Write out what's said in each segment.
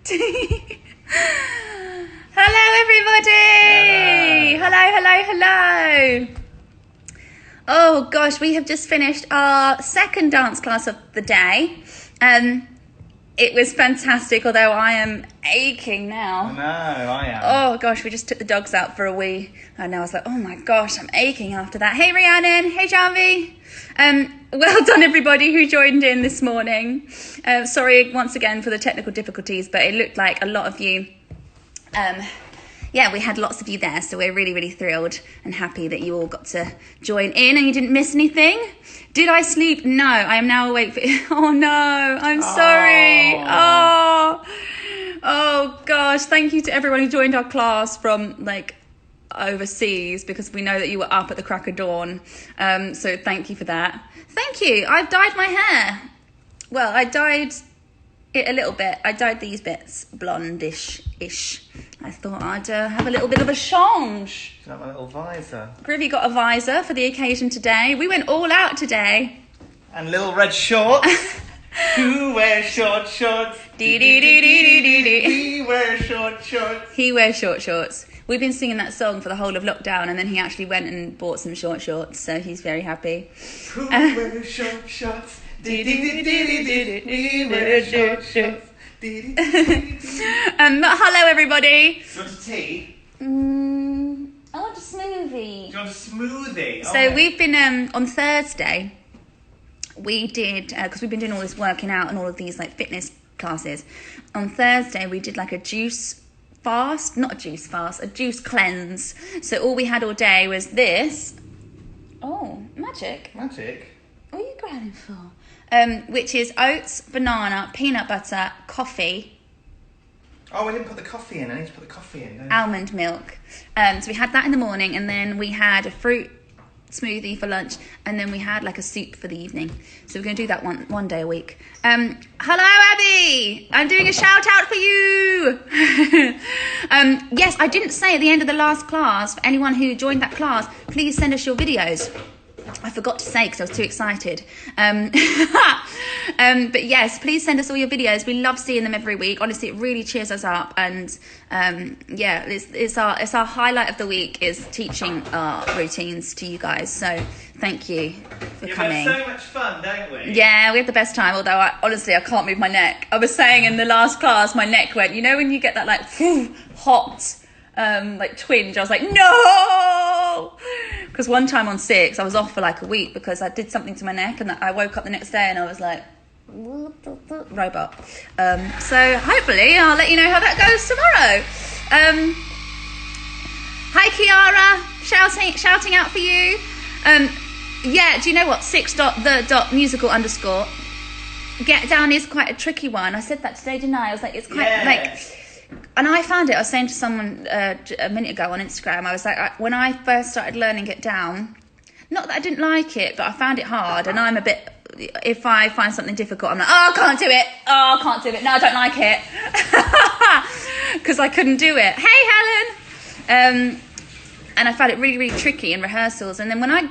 Hello, everybody. Hello. Oh gosh, we have just finished our second dance class of the day. It was fantastic, although I am aching now. I know, I am. Oh gosh, we just took the dogs out for a wee, and I was like, oh my gosh, I'm aching after that. Hey Rhiannon, hey Janvi. Well done everybody who joined in this morning. Sorry once again for the technical difficulties, but it looked like a lot of you, we had lots of you there, so we're really thrilled and happy that you all got to join in and you didn't miss anything. Did I sleep? No, I am now awake for... Oh no, I'm sorry. Oh gosh, thank you to everyone who joined our class from overseas, because we know that you were up at the crack of dawn. So thank you for that. Thank you. I've dyed my hair. Well, I dyed it a little bit. I dyed these bits blondish-ish. I thought I'd have a little bit of a change. Should have a little visor. Gribby got a visor for the occasion today. We went all out today. And little red shorts. Who wears short shorts? He wears short shorts. He wears short shorts. We've been singing that song for the whole of lockdown, and then he actually went and bought some short shorts, so he's very happy. Who wears short shorts? He wears short shorts. Hello everybody. Do you want a tea? I want a smoothie. Do you want a smoothie? So we've been on Thursday. We did because we've been doing all this working out and all of these fitness classes. On Thursday we did a juice fast, not a juice fast, a juice cleanse. So all we had all day was this. Oh, magic! Magic. What are you grabbing for? Which is oats, banana, peanut butter, coffee. Oh, we didn't put the coffee in. I need to put the coffee in. Almond milk. So we had that in the morning, and then we had a fruit smoothie for lunch, and then we had a soup for the evening. So we're going to do that one day a week. Hello, Abby. I'm doing a shout out for you. Yes, I didn't say at the end of the last class, for anyone who joined that class, please send us your videos. I forgot to say because I was too excited. But yes, please send us all your videos. We love seeing them every week. Honestly, it really cheers us up. And it's our highlight of the week is teaching our routines to you guys. So thank you for coming. We have so much fun, don't we? Yeah, we had the best time. Although honestly, I can't move my neck. I was saying in the last class, my neck went. You know when you get that hot twinge? I was like, no. Because one time on 6, I was off for a week because I did something to my neck, and I woke up the next day and I was like, robot. So hopefully I'll let you know how that goes tomorrow. Hi Kiara, shouting out for you. Yeah, do you know what? 6.the.musical_. Get down is quite a tricky one. I said that today, didn't I? I was like, it's quite and I found it, I was saying to someone a minute ago on Instagram, I was like, when I first started learning Get Down, not that I didn't like it, but I found it hard, and I'm a bit, if I find something difficult, I'm like, I can't do it, no, I don't like it, because I couldn't do it. Hey, Helen! And I found it really tricky in rehearsals, and then when I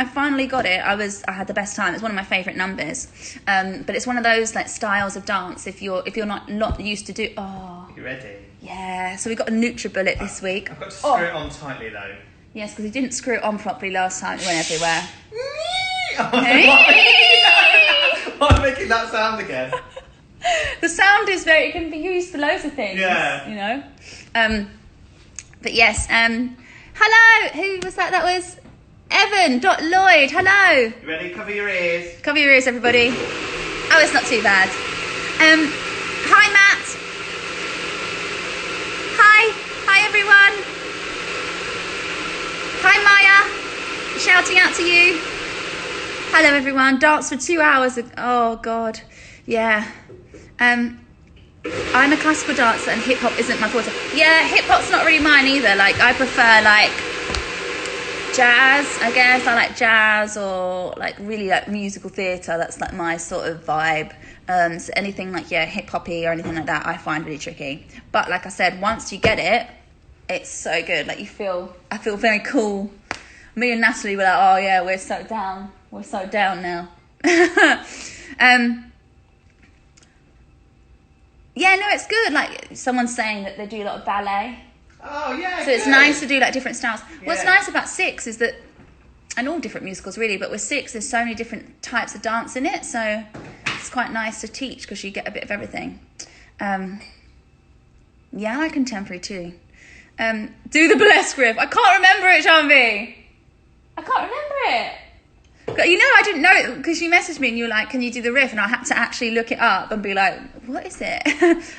finally got it, I had the best time. It's one of my favourite numbers, but it's one of those styles of dance. If you're not used to do, you ready? Yeah. So we got a NutriBullet this week. I've got to screw it on tightly though. Yes, because he didn't screw it on properly last time. It went everywhere. Why am I making that sound again? The sound is it can be used for loads of things. Yeah. You know. But yes. Hello, who was that? That was Evan.Lloyd. Hello. You ready? Cover your ears. Cover your ears, everybody. Oh, it's not too bad. Hi, Matt. Hi, everyone. Hi, Maya. Shouting out to you. Hello, everyone. Dance for 2 hours. Oh, God. Yeah. I'm a classical dancer and hip-hop isn't my forte. Yeah, hip-hop's not really mine either. I prefer, jazz, I guess. I like jazz or, really, musical theatre. That's, my sort of vibe. So anything hip-hoppy or anything like that, I find really tricky. But, like I said, once you get it, it's so good. I feel very cool. Me and Natalie were like, oh, yeah, we're so down. We're so down now. Yeah, no, it's good. Like, someone's saying that they do a lot of ballet. Oh, yeah. So it's nice to do, like, different styles. What's Yeah. nice about Six is that, and all different musicals, really, but with Six, there's so many different types of dance in it. So it's quite nice to teach because you get a bit of everything. Yeah, I like contemporary too. Do the burlesque riff. I can't remember it, Shanvi. I can't remember it. But you know, I didn't know it because you messaged me and you were like, can you do the riff? And I had to actually look it up and be like, what is it?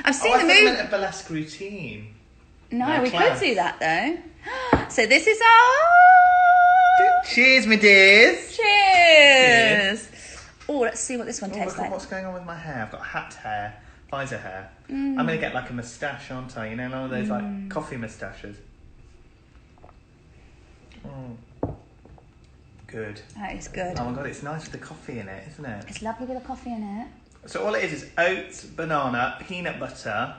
I've seen the movie. I meant a burlesque routine. No, we class. could do that though. So this is our... Cheers, my dears. Cheers. Oh, let's see what this one Oh, tastes look at like. what's going on with my hair. I've got hat hair, visor hair. I'm going to get like a moustache, aren't I? You know, one of those like coffee moustaches. Good. That is good. Oh my god, it's nice with the coffee in it, isn't it? It's lovely with the coffee in it. So all it is oats, banana, peanut butter,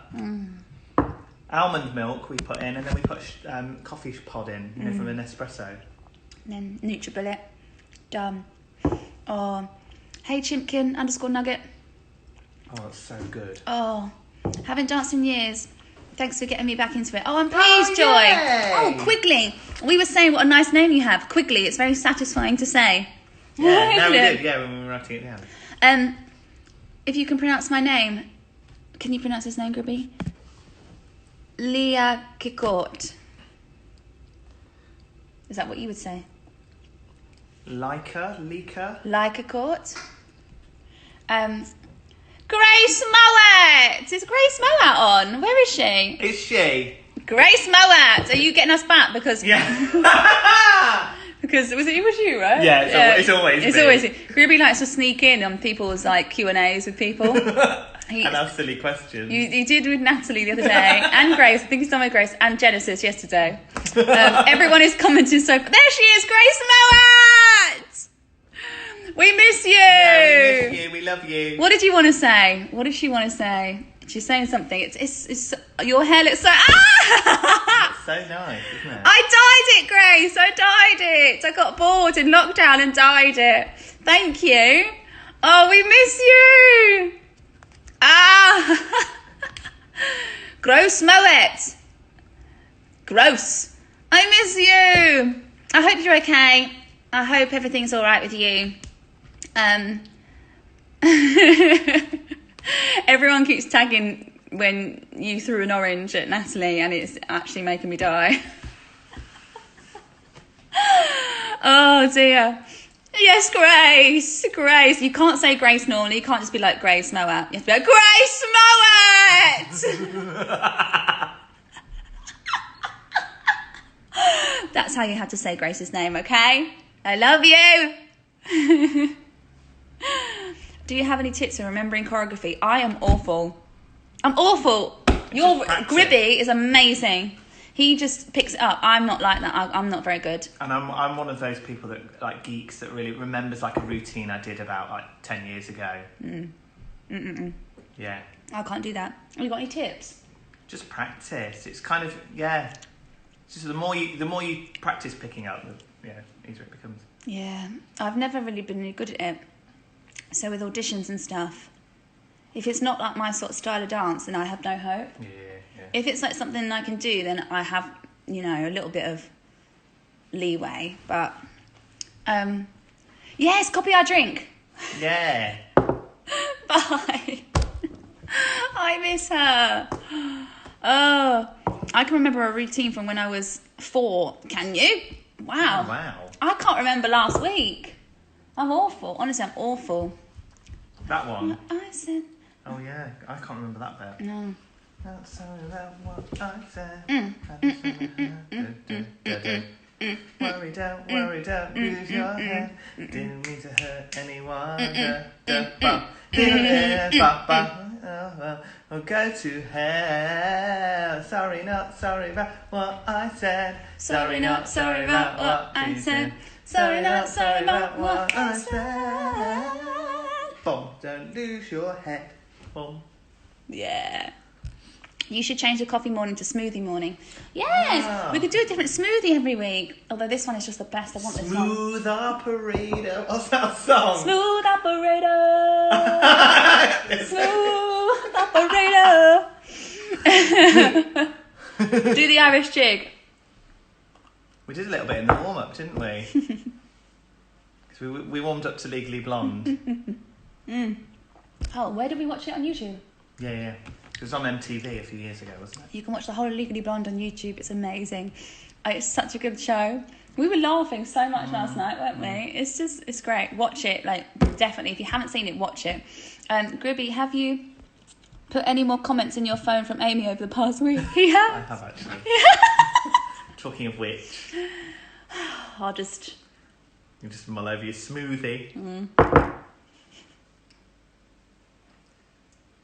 almond milk we put in, and then we put coffee pod in, you know, from an espresso. And then NutriBullet. Done. Oh, hey Chimpkin _nugget. Oh, it's so good. Oh, haven't danced in years. Thanks for getting me back into it. Oh, I'm pleased, Joy. Yay. Oh, Quigley. We were saying what a nice name you have. Quigley. It's very satisfying to say. Yeah, no, we Isn't it? did, yeah, when we were writing it down. If you can pronounce my name, can you pronounce his name, Gribby? Leah Kikort. Is that what you would say? Leika? Leah Court. Grace Mowat! Is Grace Mowat on? Where is she? Is she? Grace Mowat! Are you getting us back? Because Yeah. because it was you, right? Yeah, it's always it's me. always Gribby likes to sneak in on people's like Q&As with people. And have silly questions. You did with Natalie the other day, and Grace. I think he's done with Grace and Genesis yesterday. Everyone is commenting so. There she is, Grace Mowat. We miss you. Yeah, we miss you. We love you. What did you want to say? What did she want to say? She's saying something. It's your hair looks so. Ah! It's so nice, isn't it? I dyed it, Grace. I dyed it. I got bored in lockdown and dyed it. Thank you. Oh, we miss you. Ah. Gross Moet. Gross. I miss you. I hope you're okay. I hope everything's all right with you. Everyone keeps tagging when you threw an orange at Natalie, and it's actually making me die. Oh dear. Yes, Grace. Grace. You can't say Grace normally. You can't just be like Grace Mowat. You have to be like Grace Mowat. That's how you have to say Grace's name, okay? I love you. Do you have any tips for remembering choreography? I am awful. I'm awful. Your Gribby is amazing. He just picks it up. I'm not like that. I'm not very good. And I'm one of those people that, like, geeks that really remembers, like, a routine I did about, like, 10 years ago. Yeah. I can't do that. Have you got any tips? Just practice. It's kind of, yeah. It's just the more you practice picking up, the easier it becomes. Yeah. I've never really been really good at it. So with auditions and stuff, if it's not like my sort of style of dance, then I have no hope. Yeah. If it's like something I can do, then I have, a little bit of leeway. But, yes, copy our drink. Yeah. Bye. I miss her. Oh, I can remember a routine from when I was 4. Can you? Wow. Oh, wow. I can't remember last week. I'm awful. Honestly, I'm awful. That one. I said. Oh, yeah. I can't remember that bit. No. Not sorry about what I said. Worry, don't lose your head. Didn't mean to hurt anyone. Or go to hell. Sorry, not sorry about what I said. Sorry, not sorry about what I said. Sorry, not sorry about what I said. Boom, don't lose your head. Boom. Yeah. You should change the coffee morning to smoothie morning. Yes, we could do a different smoothie every week. Although this one is just the best. I want this one. Smooth operator. What's that song? Smooth operator. Smooth operator. Do the Irish jig. We did a little bit in the warm-up, didn't we? Because we warmed up to Legally Blonde. Oh, where did we watch it on YouTube? Yeah. It was on MTV a few years ago, wasn't it? You can watch the whole of Legally Blonde on YouTube. It's amazing. It's such a good show. We were laughing so much last night, weren't we? It's great. Watch it, like, definitely. If you haven't seen it, watch it. Gribby, have you put any more comments in your phone from Aimie over the past week? Yeah. I have, actually. Talking of which. I'll just... You just mull over your smoothie.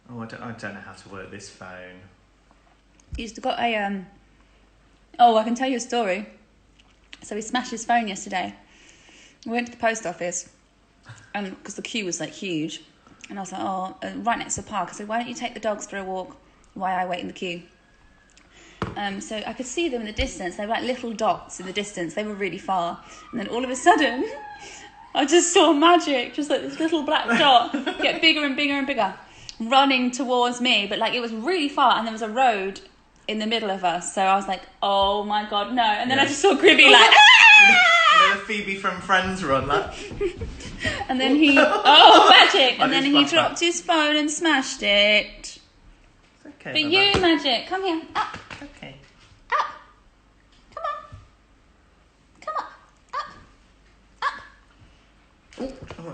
Oh, I don't know how to work this phone. He's got a... Oh, I can tell you a story. So he smashed his phone yesterday. We went to the post office, because the queue was like huge, and I was like, right next to the park. I said, why don't you take the dogs for a walk while I wait in the queue? So I could see them in the distance. They were like little dots in the distance. They were really far, and then all of a sudden, I just saw magic, just like this little black dot get bigger and bigger and bigger, running towards me. But like it was really far, and there was a road in the middle of us, so I was like, oh my god, no. And then I just saw Gribby like, You know the Phoebe from Friends run, like. and then he, magic, I and then just he flashback. dropped his phone and smashed it. It's okay. But Mama. you, Magic, come here, up, Okay. up, come on, up. Oh, I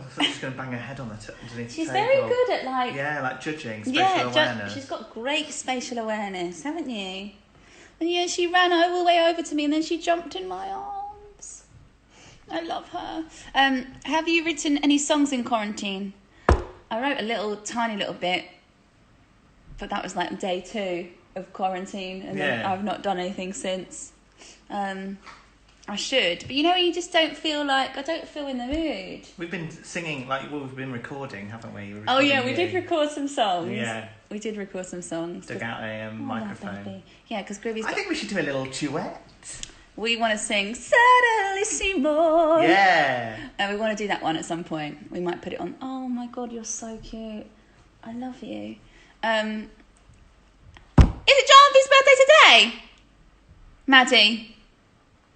thought she was going to bang her head on the underneath She's the table. very good at like, Yeah, like judging, spatial awareness. she's got great spatial awareness, haven't you? And yeah, she ran all the way over to me and then she jumped in my arms. I love her. Have you written any songs in quarantine? I wrote a tiny little bit, but that was like day 2 of quarantine, and then I've not done anything since. I should, but you know, you just don't feel like, I don't feel in the mood. We've been singing, we've been recording, haven't we? Oh yeah, we did record some songs. Yeah. We did record some songs. Dug out a microphone. Yeah, because Gribby's I think we should do a little duet. We want to sing Suddenly Seymour. Yeah. And we want to do that one at some point. We might put it on. Oh my god, you're so cute. I love you. Is it Jonathan's birthday today? Maddie?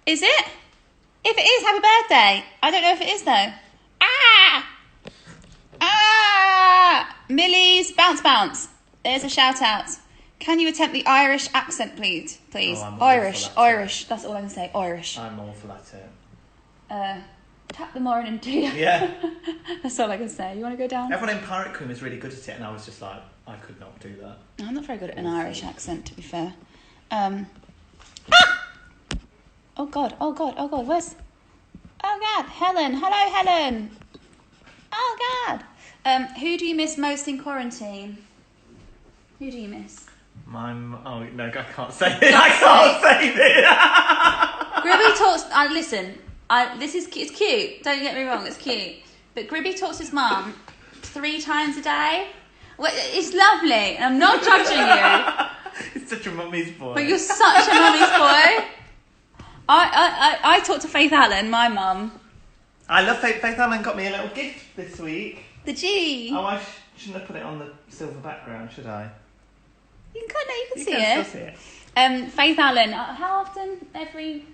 Is it? If it is, happy birthday. I don't know if it is though. Millie's Bounce Bounce. There's a shout out. Can you attempt the Irish accent, please? Please. Oh, I'm awful at it. Irish. That's all I can say. Irish. I'm awful at it. Tap the morning, do you? Yeah. That's all I can say. You want to go down? Everyone in Pirate Queen was really good at it, and I was just like, I could not do that. I'm not very good at an Irish accent, to be fair. Oh god, where's... Oh god, Helen. Hello, Helen. Oh god. Who do you miss most in quarantine? Who do you miss? Oh no, I can't say it. I can't say this. Gribby talks... listen, it's cute. Don't get me wrong, it's cute. But Gribby talks to his mum 3 times a day. Well, it's lovely, and I'm not judging you. It's such a mummy's boy. But you're such a mummy's boy. I talked to Faith Allen, my mum. I love Faith Allen got me a little gift this week. The G. Oh, I shouldn't have put it on the silver background, should I? You can see still it. see it. Faith Allen, how often? Every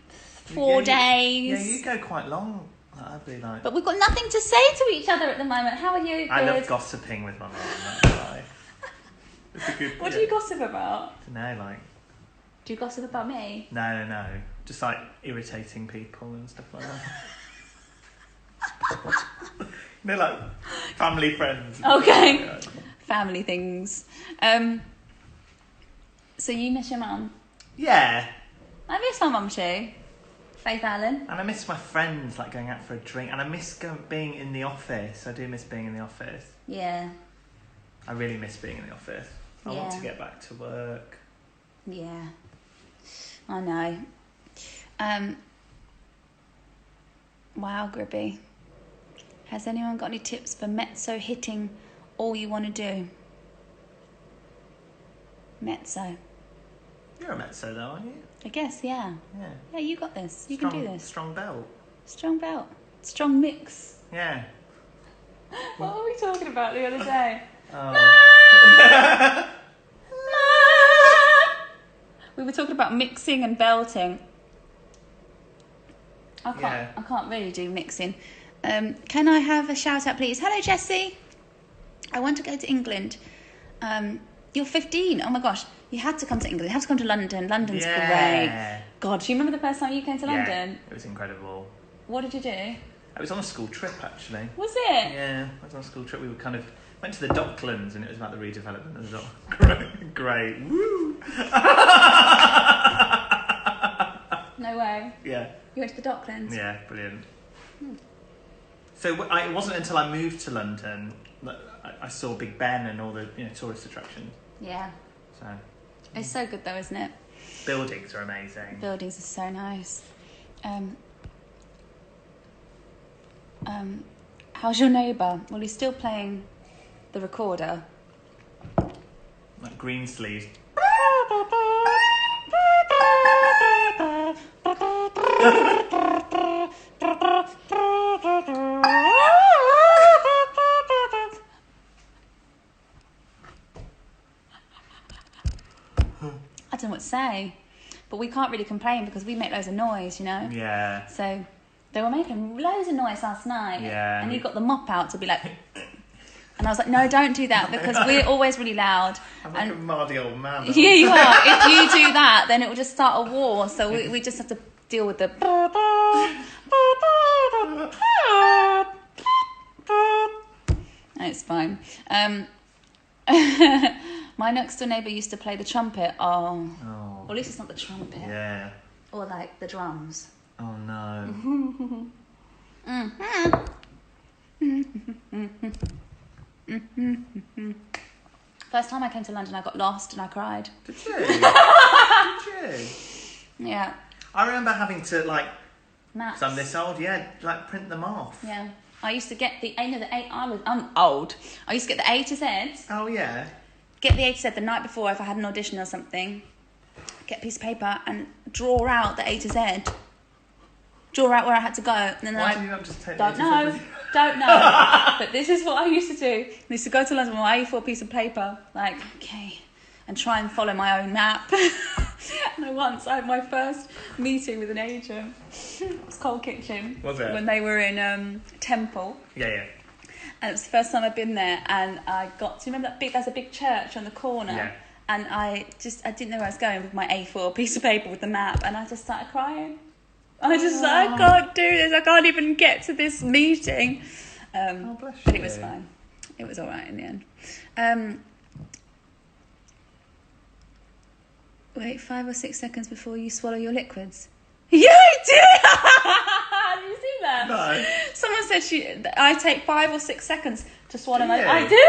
4 days. Yeah, you go quite long. I'd be like... But we've got nothing to say to each other at the moment. How are you? I Good? love gossiping with my mum, that's why. It's a good What do you gossip about? No, like... Do you gossip about me? No. Just like irritating people and stuff like that. Like family friends. Okay. Yeah. Family things. So you miss your mum? Yeah. I miss my mum too. Faith Allen. And I miss my friends, like going out for a drink. And I miss being in the office. I do miss being in the office. Yeah. I really miss being in the office. I want to get back to work. Yeah. I know. Wow, Gribby. Has anyone got any tips for mezzo hitting all you want to do? Mezzo. You're a mezzo though, aren't you? I guess, yeah. Yeah. Yeah, you got this. You can do this. Strong belt. Strong belt. Strong mix. Yeah. What were we talking about the other day? Oh. talking about mixing and belting. I can't really do mixing. Can I have a shout out, please? Hello, Jessie. I want to go to England. You're 15. Oh my gosh, you had to come to England. You have to come to London. London's great. God, do you remember the first time you came to London? It was incredible. What did you do? It was on a school trip, actually. Was it? Yeah, it was on a school trip. We were went to the Docklands, and it was about the redevelopment of the dock. Great. Woo! No way. Yeah. You went to the Docklands? Yeah, brilliant. So it wasn't until I moved to London that I saw Big Ben and all the tourist attractions. Yeah. So it's so good though, isn't it? Buildings are amazing. Buildings are so nice. How's your neighbour? Well, he's still playing the recorder. Like green sleeves. I don't know what to say, but we can't really complain because we make loads of noise, Yeah. So they were making loads of noise last night. Yeah. And he got the mop out to be like, and I was like, no, don't do that because we're always really loud. I'm like a mardy old man. Yeah, you are. If you do that, then it will just start a war. So we just have to deal with the. It's fine. My next door neighbour used to play the trumpet. Oh. Well, at least it's not the trumpet. Yeah. Or like the drums. Oh no. First time I came to London, I got lost and I cried. Did you? Did you? Yeah. I remember having to Maps. because I'm this old, print them off. Yeah. I used to get I'm old. I used to get the A to Z. Oh yeah. Get the A to Z the night before if I had an audition or something. Get a piece of paper and draw out the A to Z. Draw out where I had to go. And then Why did you not just take don't the A to know. Z? Don't know. But this is what I used to do. I used to go to London with my A4 piece of paper. And try and follow my own map. And once I had my first meeting with an agent. It was Cold Kitchen. Was it? When they were in Temple. Yeah. And it was the first time I'd been there, and I got to remember there's a big church on the corner. Yeah. And I didn't know where I was going with my A4 piece of paper with the map, and I just started crying. I can't do this. I can't even get to this meeting. Bless you. But it was fine. It was all right in the end. Wait 5 or 6 seconds before you swallow your liquids. Yeah, I do. Did you see that? No. Someone said I take 5 or 6 seconds to swallow my. you? I do.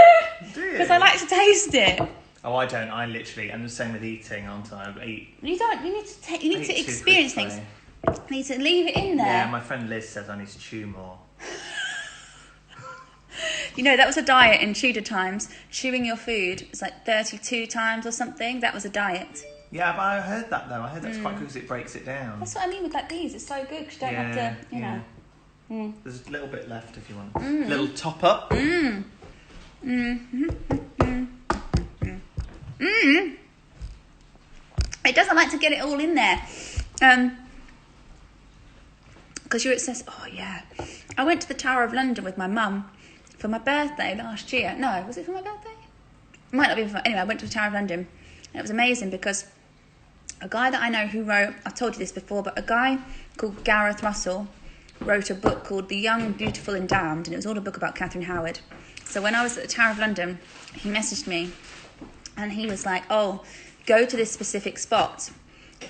Do you? Because I like to taste it. Oh, I don't. I literally, and the same with eating, aren't I? I eat. You don't. You need to take. You need I to eat too experience quickly. things. You need to leave it in there. Yeah, my friend Liz says I need to chew more. That was a diet in Tudor times. Chewing your food was like 32 times or something. That was a diet. Yeah, but I heard that though. I heard that's quite good because it breaks it down. That's what I mean with these. It's so good because you don't have to, know. There's a little bit left if you want. A little top up. It doesn't like to get it all in there. Because you're obsessed. Oh, yeah. I went to the Tower of London with my mum for my birthday last year. No, was it for my birthday? It might not be for anyway, I went to the Tower of London. And it was amazing because a guy that I know who wrote, I've told you this before, but a guy called Gareth Russell wrote a book called The Young, Beautiful and Damned, and it was all a book about Catherine Howard. So when I was at the Tower of London, he messaged me and he was like, oh, go to this specific spot.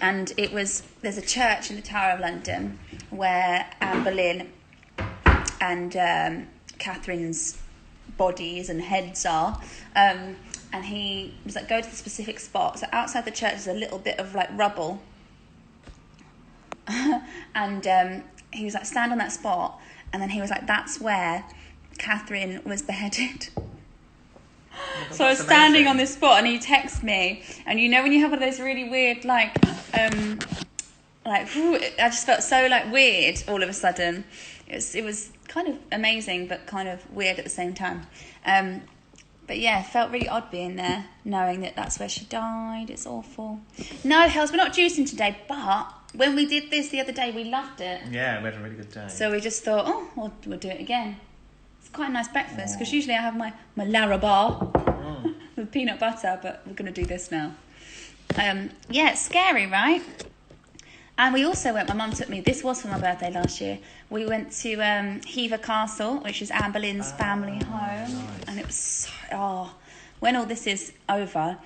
And there's a church in the Tower of London where Anne Boleyn and Catherine's bodies and heads are. And he was like, go to the specific spot. So outside the church is a little bit of like rubble. And he was like, stand on that spot. And then he was like, that's where Catherine was beheaded. So I was standing on this spot and he texted me. And when you have one of those really weird, I just felt so weird all of a sudden. It was kind of amazing, but kind of weird at the same time. But yeah, it felt really odd being there, knowing that that's where she died. It's awful. No, Hells, we're not juicing today, but when we did this the other day, we loved it. Yeah, we had a really good day. So we just thought, oh, we'll do it again. It's quite a nice breakfast, because usually I have my Larabar with peanut butter, but we're going to do this now. Yeah, it's scary, right? And we also went, my mum took me, this was for my birthday last year, we went to Hever Castle, which is Anne Boleyn's family home. Nice. And it was so, when all this is over,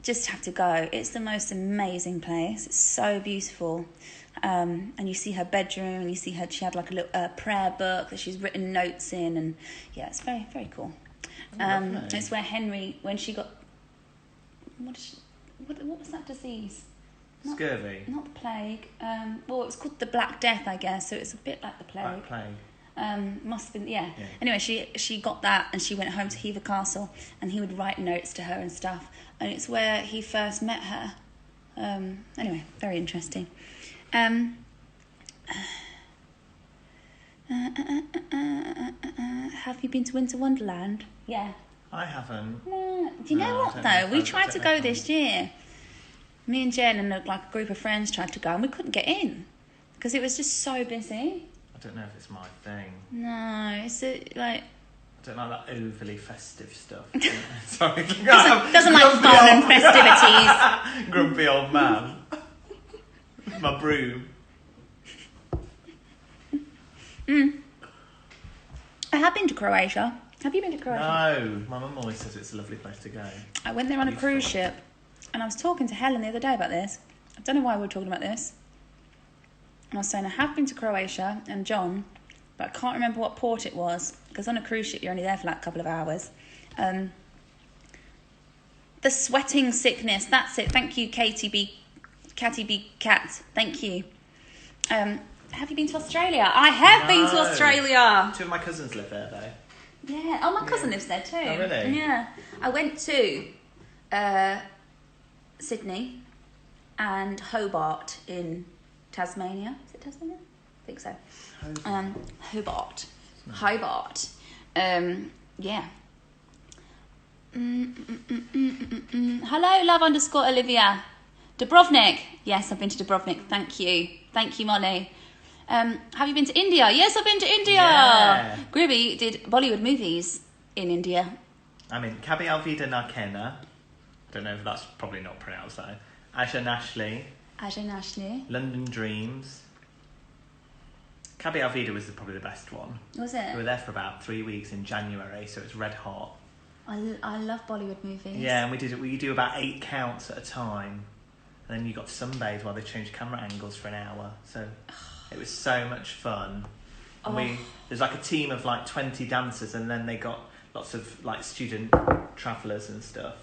just have to go. It's the most amazing place. It's so beautiful. And you see her bedroom, and you see she had like a little prayer book that she's written notes in, and yeah, it's very, very cool. It's where Henry, when she got, what was that disease? Scurvy. Not the plague. Well, it was called the Black Death, I guess. So it's a bit like the plague. Black plague. Must have been, yeah. Anyway, she got that, and she went home to Hever Castle, and he would write notes to her and stuff. And it's where he first met her. Anyway, very interesting. Have you been to Winter Wonderland? Yeah. I haven't. Do you know what though? We tried to go this year. Me and Jen and like a group of friends tried to go, and we couldn't get in because it was just so busy. I don't know if it's my thing. No, it's like. I don't like that overly festive stuff. Sorry. Doesn't like fun and festivities. Grumpy old man. My broom. I have been to Croatia. Have you been to Croatia? No, my mum always says it's a lovely place to go. I went there on a cruise ship, and I was talking to Helen the other day about this. I don't know why we were talking about this. And I was saying I have been to Croatia and John, but I can't remember what port it was, because on a cruise ship you're only there for like a couple of hours. The sweating sickness, that's it. Thank you, Catty B Cat. Thank you. Have you been to Australia? I have been to Australia. 2 of my cousins live there though. Yeah. Oh, my cousin lives there too. Oh, really? Yeah. I went to Sydney and Hobart in Tasmania. Is it Tasmania? I think so. Hobart. Hobart. Yeah. Hello, love_Olivia. Dubrovnik. Yes, I've been to Dubrovnik. Thank you. Thank you, Molly. Have you been to India? Yes, I've been to India. Yeah. Gribby did Bollywood movies in India. I mean, Kabi Alvida Narkena. I don't know if that's probably not pronounced though. Aja Nashley. London Dreams. Kabi Alvida was probably the best one. Was it? We were there for about 3 weeks in January, so it's red hot. I love Bollywood movies. Yeah, and we do about 8 counts at a time. And then you got to sunbathe while they changed camera angles for an hour. So it was so much fun. And there's like a team of like 20 dancers, and then they got lots of like student travellers and stuff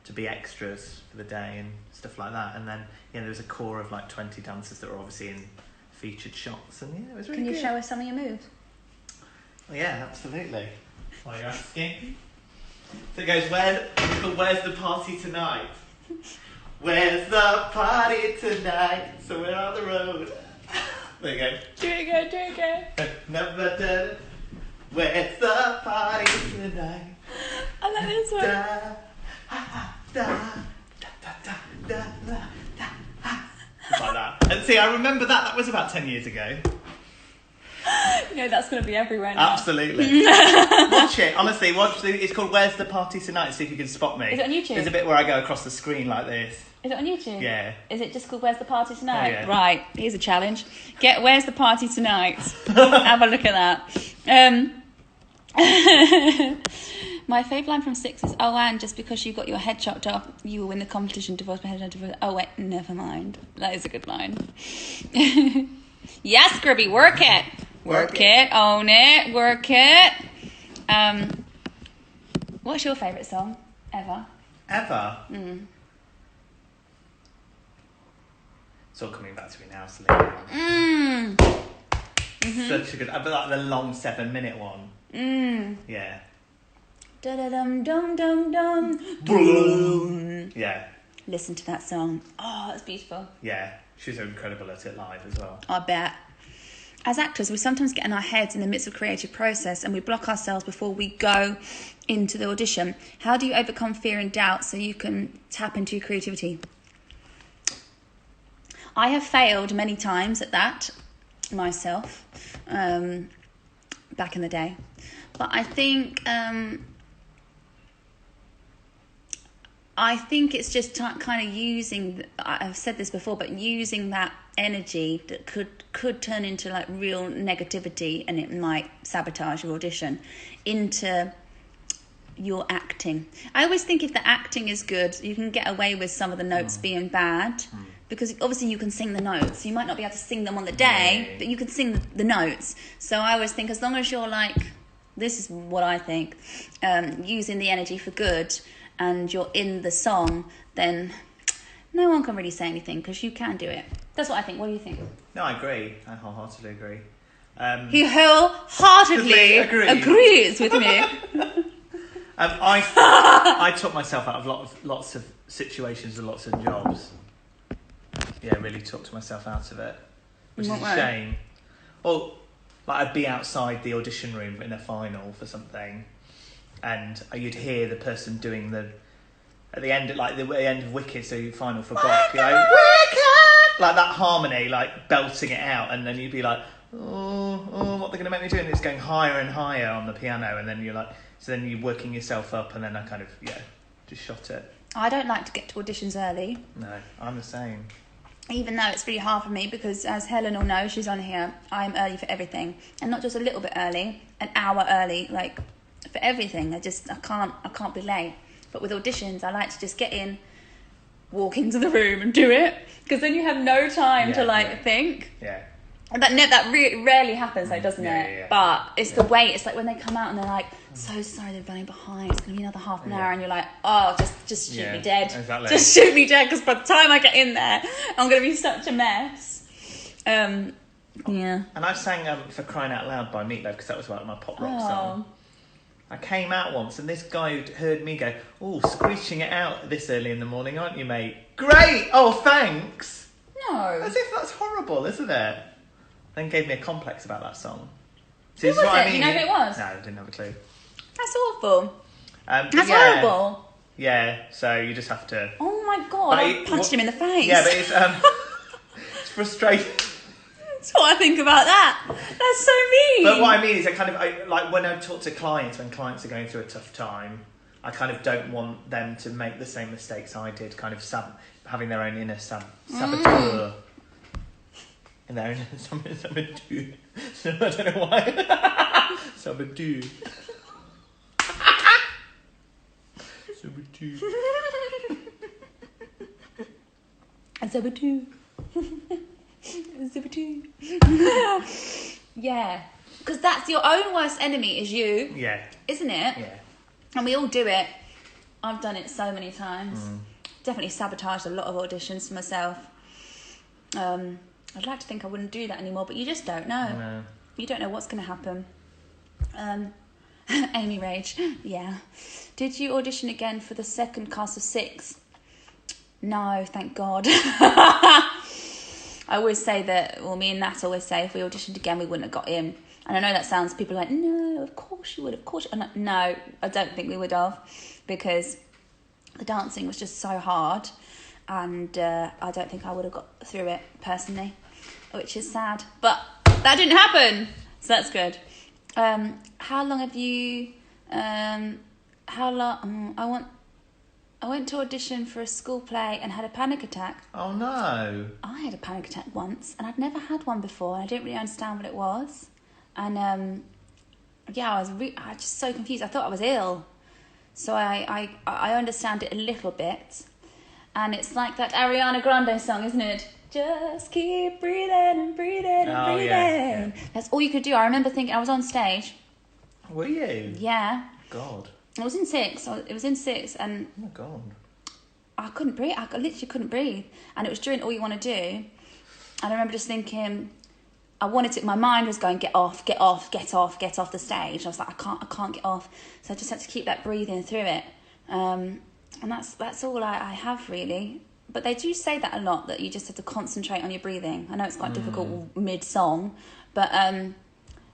to be extras for the day and stuff like that. And then there was a core of like 20 dancers that were obviously in featured shots, and it was really good. Can you show us some of your moves? Oh, yeah, absolutely. Why are you asking? So it goes, where's the party tonight? Where's the party tonight? So we're on the road. There you go. Do it again. Never done it. Where's the party tonight? I like this one. Like that. And see, I remember that was about 10 years ago. That's going to be everywhere now. Absolutely. Watch it, honestly. It's called Where's the Party Tonight? See if you can spot me. Is it on YouTube? There's a bit where I go across the screen like this. Is it on YouTube? Yeah. Is it just called Where's the Party Tonight? Oh, yeah. Right, here's a challenge. Get Where's the Party Tonight? Have a look at that. My favourite line from Six is, oh, and just because you got your head chopped off, you will win the competition. Divorce my head. Divorce. Oh, wait, never mind. That is a good line. Yes, Gribby, work it. Work it, own it, work it. What's your favourite song ever? Ever? It's all coming back to me now, Celine. Such a good... I like the long 7-minute one. Yeah. Da-da-dum-dum-dum-dum. Yeah. Listen to that song. Oh, it's beautiful. Yeah. She's incredible at it live as well. I bet. As actors, we sometimes get in our heads in the midst of creative process, and we block ourselves before we go into the audition. How do you overcome fear and doubt so you can tap into your creativity? I have failed many times at that myself, back in the day. But I think it's just kind of using, I've said this before, but using that energy that could turn into like real negativity, and it might sabotage your audition, into your acting. I always think if the acting is good, you can get away with some of the notes being bad, because obviously you can sing the notes. You might not be able to sing them on the day, but you can sing the notes. So I always think, as long as you're like, this is what I think, using the energy for good, and you're in the song, then no one can really say anything, because you can do it. That's what I think. What do you think? No, I agree. I wholeheartedly agree. He wholeheartedly agrees with me. I took myself out of lots of situations and lots of jobs. Yeah, really took myself out of it, which is a shame. Or like I'd be outside the audition room in a final for something, and you'd hear the person doing at the end, like the end of Wicked, so final for Bach, Wicked! Like that harmony, like belting it out, and then you'd be like, oh, what they're going to make me do? And it's going higher and higher on the piano, and then you're like, so then you're working yourself up, and then I kind of, just shot it. I don't like to get to auditions early. No, I'm the same. Even though it's really hard for me, because as Helen will know, she's on here, I'm early for everything. And not just a little bit early, an hour early, like for everything. I can't be late. But with auditions, I like to just get in, walk into the room and do it, because then you have no time to think. Yeah. And that rarely happens, though, doesn't it? Yeah. But it's the wait. It's like when they come out and they're like, so sorry, they're running behind. It's going to be another half an hour. And you're like, oh, just shoot me dead. Exactly. Just shoot me dead, because by the time I get in there, I'm going to be such a mess. Yeah. And I sang For Crying Out Loud by Meatloaf, because that was like my pop rock song. I came out once, and this guy who'd heard me go, oh, screeching it out this early in the morning, aren't you, mate? Great! Oh, thanks! No. As if that's horrible, isn't it? Then gave me a complex about that song. Who was it? I mean. You know who it was? No, I didn't have a clue. That's awful. That's horrible. Yeah, so you just have to... Oh my God, I punched him in the face. Yeah, but it's it's frustrating. That's what I think about that. That's so mean. But what I mean is, like when I talk to clients, when clients are going through a tough time, I kind of don't want them to make the same mistakes I did, kind of having their own inner saboteur. In their own saboteur. So I don't know why. Saboteur. Saboteur. Saboteur. Yeah, because that's your own worst enemy is you. Yeah. Isn't it? Yeah. And we all do it. I've done it so many times. Definitely sabotaged a lot of auditions for myself. I'd like to think I wouldn't do that anymore, but you just don't know. No. You don't know what's going to happen. Aimie Rage. Yeah. Did you audition again for the second cast of 6? No, thank God. I always say that, well, me and Nat always say if we auditioned again, we wouldn't have got in. And I know that sounds, people are like, no, of course you would, of course. And no, I don't think we would have, because the dancing was just so hard. And I don't think I would have got through it personally, which is sad. But that didn't happen, so that's good. How long have you... I went to audition for a school play and had a panic attack. Oh, no. I had a panic attack once, and I'd never had one before, and I didn't really understand what it was. And, I was just so confused. I thought I was ill. So I understand it a little bit. And it's like that Ariana Grande song, isn't it? Just keep breathing and breathing and breathing. Yeah. That's all you could do. I remember thinking, I was on stage. Were you? Yeah. God. I was in 6. It was in 6, and oh my God, I couldn't breathe. I literally couldn't breathe, and it was during All You Want to Do. And I remember just thinking, I wanted to. My mind was going, get off, get off, get off, get off the stage. I was like, I can't get off. So I just had to keep that breathing through it. And that's all I have really. But they do say that a lot, that you just have to concentrate on your breathing. I know it's quite difficult mid-song, but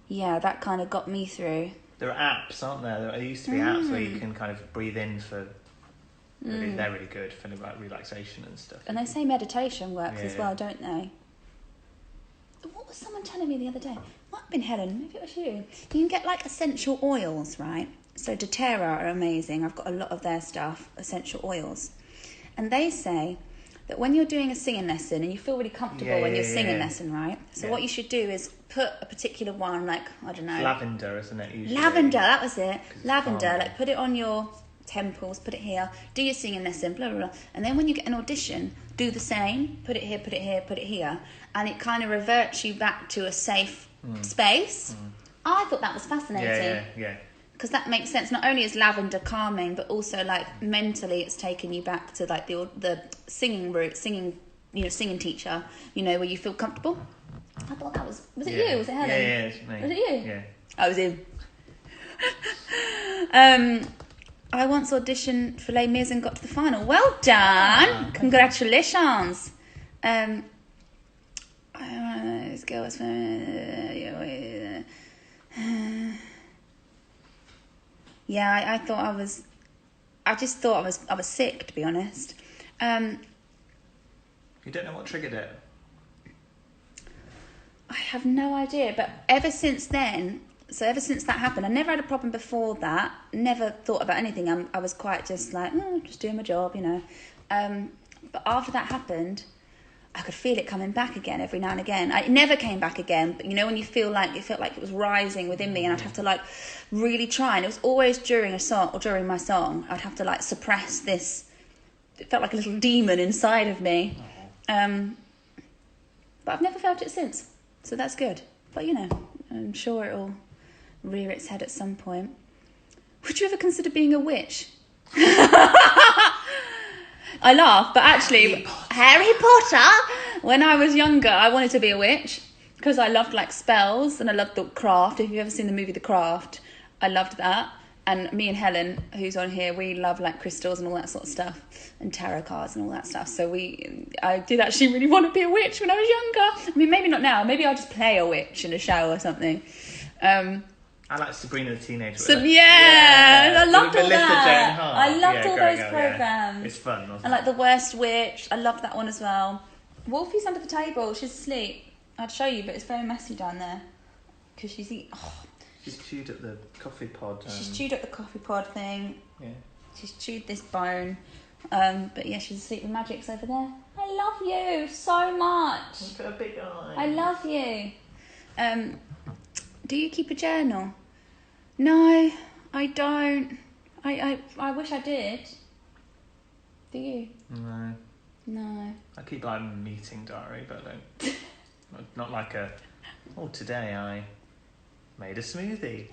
yeah, that kind of got me through. There are apps, aren't there? There used to be apps where you can kind of breathe in for... They're really good for like relaxation and stuff. And they say meditation works as well, don't they? What was someone telling me the other day? Might have been Helen, maybe it was you. You can get like essential oils, right? So doTERRA are amazing. I've got a lot of their stuff, essential oils. And they say that when you're doing a singing lesson and you feel really comfortable when you're singing lesson, right? So what you should do is put a particular one, like, I don't know. Lavender, isn't it? Usually? Lavender, that was it. Lavender, like put it on your temples, put it here, do your singing lesson, blah, blah, blah. And then when you get an audition, do the same, put it here, put it here, put it here. And it kind of reverts you back to a safe space. I thought that was fascinating. Yeah. Because that makes sense. Not only is lavender calming, but also like mentally, it's taking you back to like the singing route, singing teacher. You know, where you feel comfortable. I thought that was it you? Was it Helen? Yeah, it's me. Was it you? Yeah. I was him. I once auditioned for Les Mis and got to the final. Well done! Congratulations. This girl was. Yeah, I thought I was. I just thought I was sick, to be honest. You don't know what triggered it? I have no idea, but ever since then, ever since that happened, I never had a problem before that. Never thought about anything. I was quite just like, just doing my job, you know. But after that happened, I could feel it coming back again every now and again. It never came back again, but you know when you feel like it felt like it was rising within me, and I'd have to like really try. And it was always during a song or during my song, I'd have to like suppress this. It felt like a little demon inside of me. But I've never felt it since, so that's good. But you know, I'm sure it'll rear its head at some point. Would you ever consider being a witch? I laugh, but actually, Harry Potter. When I was younger, I wanted to be a witch because I loved like spells and I loved The Craft. If you've ever seen the movie The Craft, I loved that. And me and Helen, who's on here, we love like crystals and all that sort of stuff and tarot cards and all that stuff. So I did actually really want to be a witch when I was younger. I mean, maybe not now. Maybe I'll just play a witch in a show or something. I like Sabrina the Teenager. I loved all that. I loved all those programs. Yeah. It's fun, wasn't it? And like The Worst Witch, I loved that one as well. Wolfie's under the table. She's asleep. I'd show you, but it's very messy down there because she's eating. She's chewed at the coffee pod. She's chewed at the coffee pod thing. Yeah. She's chewed this bone. But yeah, she's asleep with Magic's over there. I love you so much. Look at her big eyes. I love you. Do you keep a journal? No, I don't. I wish I did. Do you? No. I keep like a meeting diary, but I don't. Not like a. Oh, today I made a smoothie.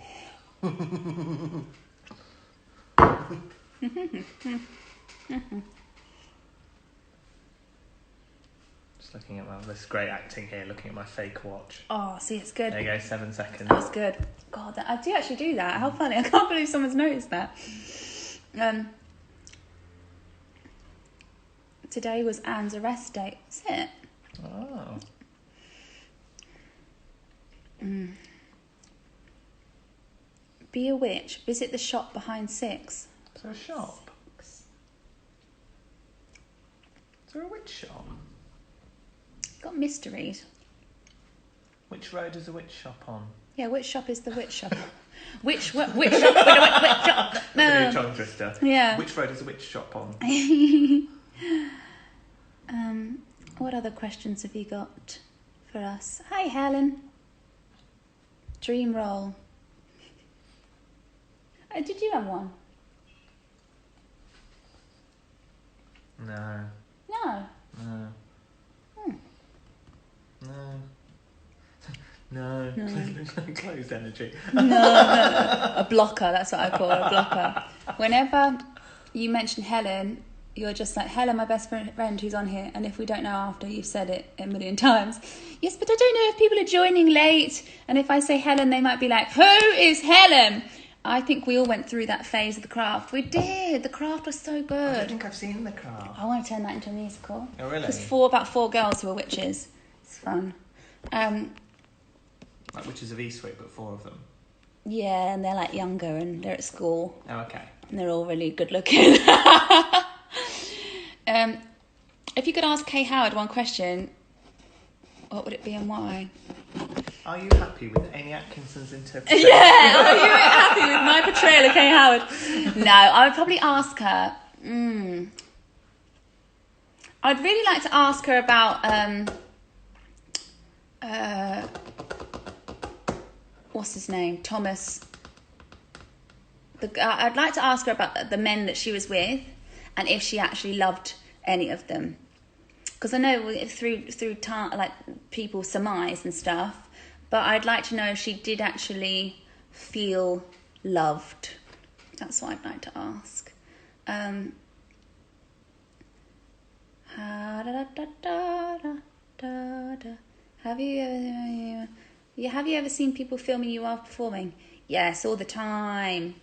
Just looking at this great acting here, looking at my fake watch. Oh, see, it's good. There you go, 7 seconds. That's good. God, I do actually do that. How funny. I can't believe someone's noticed that. Today was Anne's arrest date. Is it? Oh. Be a witch. Visit the shop behind 6. Is there a shop? Is there a witch shop? Got mysteries. Which road is the witch shop on? Yeah, which shop is the witch shop? Which shop? Which shop? No. Tongue twister. Yeah. Which road is the witch shop on? What other questions have you got for us? Hi, Helen. Dream roll. Did you have one? No. No. No. No. Closed energy. No. A blocker, that's what I call a blocker. Whenever you mention Helen, you're just like, Helen, my best friend who's on here, and if we don't know after you've said it a million times, yes, but I don't know if people are joining late, and if I say Helen, they might be like, who is Helen? I think we all went through that phase of The Craft. We did. The Craft was so good. I don't think I've seen The Craft. I want to turn that into a musical. Oh, really? It's about 4 girls who are witches. It's fun. Like Witches of Eastwick, but 4 of them. Yeah, and they're like younger and they're at school. Oh, okay. And they're all really good looking. If you could ask Kay Howard one question, what would it be and why? Are you happy with Amy Atkinson's interpretation? Yeah, are you happy with my portrayal of Kay Howard? No, I would probably ask her. I'd really like to ask her about what's his name? Thomas. I'd like to ask her about the men that she was with, and if she actually loved any of them. Because I know through time, like people surmise and stuff, but I'd like to know if she did actually feel loved. That's what I'd like to ask. Have you ever seen people filming you while performing? Yes, all the time.